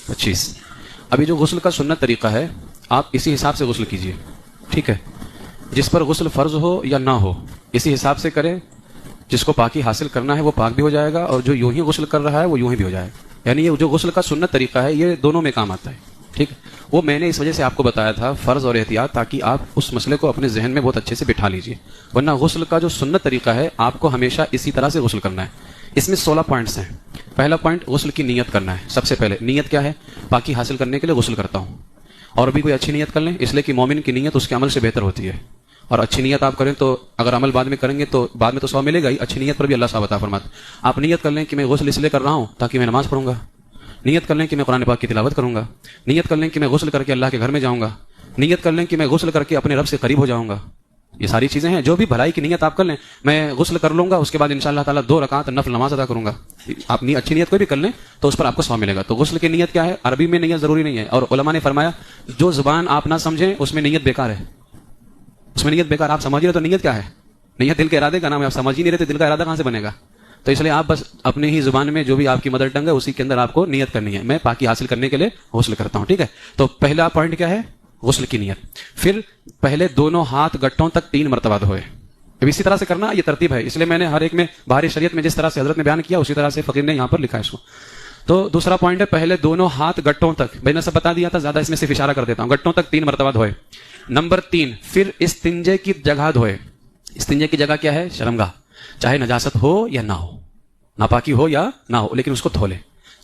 25। ابھی جو غسل کا سنت طریقہ ہے آپ اسی حساب سے غسل کیجئے، ٹھیک ہے؟ جس پر غسل فرض ہو یا نہ ہو اسی حساب سے کریں. جس کو پاکی حاصل کرنا ہے وہ پاک بھی ہو جائے گا، اور جو یوں ہی غسل کر رہا ہے وہ یوں ہی بھی ہو جائے گا. یعنی یہ جو غسل کا سنت طریقہ ہے یہ دونوں میں کام آتا ہے، ٹھیک ہے؟ وہ میں نے اس وجہ سے آپ کو بتایا تھا فرض اور احتیاط، تاکہ آپ اس مسئلے کو اپنے ذہن میں بہت اچھے سے بٹھا لیجئے. ورنہ غسل کا جو سنت طریقہ ہے آپ کو ہمیشہ اسی طرح سے غسل کرنا ہے. اس میں 16 پوائنٹس ہیں. پہلا پوائنٹ غسل کی نیت کرنا ہے. سب سے پہلے نیت کیا ہے؟ پاکی حاصل کرنے کے لیے غسل کرتا ہوں. اور بھی کوئی اچھی نیت کر لیں، اس لیے کہ مومن کی نیت اس کے عمل سے بہتر ہوتی ہے. اور اچھی نیت آپ کریں تو اگر عمل بعد میں کریں گے تو بعد میں تو 100 ملے گا ہی، اچھی نیت پر بھی اللہ صاحب عطا فرماتا. آپ نیت کر لیں کہ میں غسل اس لیے کر رہا ہوں تاکہ میں نماز پڑھوں گا. نیت کر لیں کہ میں قرآن پاک کی تلاوت کروں گا. نیت کر لیں کہ میں غسل کر کے اللہ کے گھر میں جاؤں گا. نیت کر لیں کہ میں غسل کر کے اپنے رب سے قریب ہو جاؤں گا. یہ ساری چیزیں ہیں. جو بھی بھلائی کی نیت آپ کر لیں، میں غسل کر لوں گا اس کے بعد انشاءاللہ تعالیٰ 2 رکعت نفل نماز ادا کروں گا، آپ اچھی نیت کوئی بھی کر لیں تو اس پر آپ کو 100 ملے گا. تو غسل کی نیت کیا ہے؟ عربی میں نیت ضروری نہیں ہے. اور علماء نے فرمایا جو زبان آپ نہ سمجھیں اس میں نیت بیکار ہے. اس میں نیت بیکار. آپ سمجھ رہے تو نیت کیا ہے؟ نیت دل کے ارادے کا نام ہے. آپ سمجھ ہی نہیں رہتے دل کا ارادہ کہاں سے بنے گا؟ تو اس لیے آپ بس اپنے ہی زبان میں جو بھی آپ کی مدر ٹنگ ہے اسی کے اندر آپ کو نیت کرنی ہے. میں پاکی حاصل کرنے کے لیے غسل کرتا ہوں، ٹھیک ہے؟ تو پہلا پوائنٹ کیا ہے؟ غسل کی نیت. پھر پہلے دونوں ہاتھ گٹھوں تک 3 مرتبہ دھوئے. اب اسی طرح سے کرنا، یہ ترتیب ہے. اس لیے میں نے ہر ایک میں بہاری شریعت میں جس طرح سے حضرت نے بیان کیا اسی طرح سے فقیر نے یہاں پر لکھا ہے اس کو. تو دوسرا پوائنٹ ہے پہلے دونوں ہاتھ گٹھوں تک. میں نے سب بتا دیا تھا، زیادہ اس میں صرف اشارہ کر دیتا ہوں. گٹھوں تک 3 مرتبہ دھوئے. نمبر 3، پھر استنجے کی جگہ دھوئے. استنجے کی جگہ کیا ہے؟ شرمگاہ. چاہے نجاست ہو یا نہ ہو، ناپاکی ہو یا نہ ہو، لیکن اس کو دھو لے.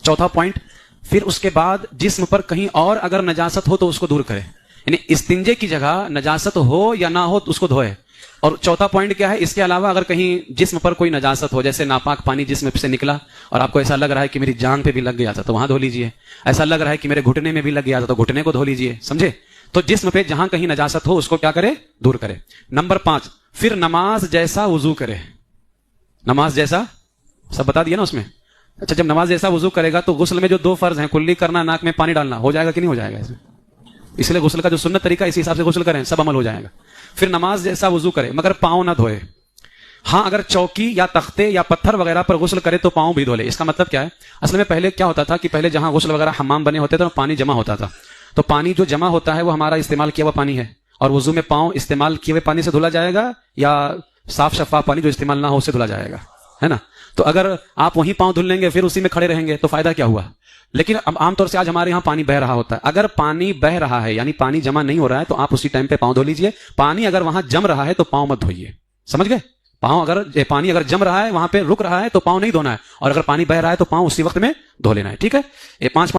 چوتھا پوائنٹ، پھر اس کے بعد جسم پر کہیں اور اگر نجاست ہو تو اس کو دور کرے. یعنی استنجے کی جگہ نجاست ہو یا نہ ہو تو اس کو دھوئے. اور چوتھا پوائنٹ کیا ہے؟ اس کے علاوہ اگر کہیں جسم پر کوئی نجاست ہو، جیسے ناپاک پانی جسم سے نکلا اور آپ کو ایسا لگ رہا ہے کہ میری جان پہ بھی لگ گیا تھا تو وہاں دھو لیجئے. ایسا لگ رہا ہے کہ میرے گھٹنے میں بھی لگ گیا تھا تو گھٹنے کو دھو لیجئے. سمجھے؟ تو جسم پہ جہاں کہیں نجاست ہو اس کو کیا کرے؟ دور کرے. نمبر 5، پھر نماز جیسا وضو کرے. نماز جیسا سب بتا دیا نا اس میں. اچھا، جب نماز جیسا وضو کرے گا تو غسل میں جو 2 فرض ہیں، کلی کرنا، ناک میں پانی ڈالنا، ہو جائے گا کہ نہیں ہو جائے گا اس میں؟ اس لیے غسل کا جو سنت طریقہ اسی حساب سے غسل کریں، سب عمل ہو جائے گا. پھر نماز جیسا وضو کرے مگر پاؤں نہ دھوئے. ہاں، اگر چوکی یا تختے یا پتھر وغیرہ پر غسل کرے تو پاؤں بھی دھو لے. اس کا مطلب کیا ہے؟ اصل میں پہلے کیا ہوتا تھا کہ پہلے جہاں غسل وغیرہ حمام بنے ہوتے تھے پانی جمع ہوتا تھا. تو پانی جو جمع ہوتا ہے وہ ہمارا استعمال کیا ہوا پانی ہے. اور وضو میں پاؤں استعمال کیے ہوئے پانی سے دھلا جائے گا یا صاف شفاف پانی جو استعمال نہ ہو اس سے دھلا جائے گا، ہے نا؟ تو اگر آپ وہیں پاؤں دھل لیں گے پھر اسی میں کھڑے رہیں گے تو فائدہ کیا ہوا؟ لیکن اب عام طور سے آج ہمارے یہاں پانی بہ رہا ہوتا ہے. اگر پانی بہ رہا ہے یعنی پانی جمع نہیں ہو رہا ہے تو آپ اسی ٹائم پہ پاؤں دھو لیجئے. پانی اگر وہاں جم رہا ہے تو پاؤں مت دھوئیے. سمجھ گئے؟ پانی اگر جم رہا ہے وہاں پہ رک رہا ہے تو پاؤں نہیں دھونا ہے، اور اگر پانی بہ رہا ہے تو پاؤں اسی وقت میں دھو لینا ہے. ٹھیک ہے؟ یہ 5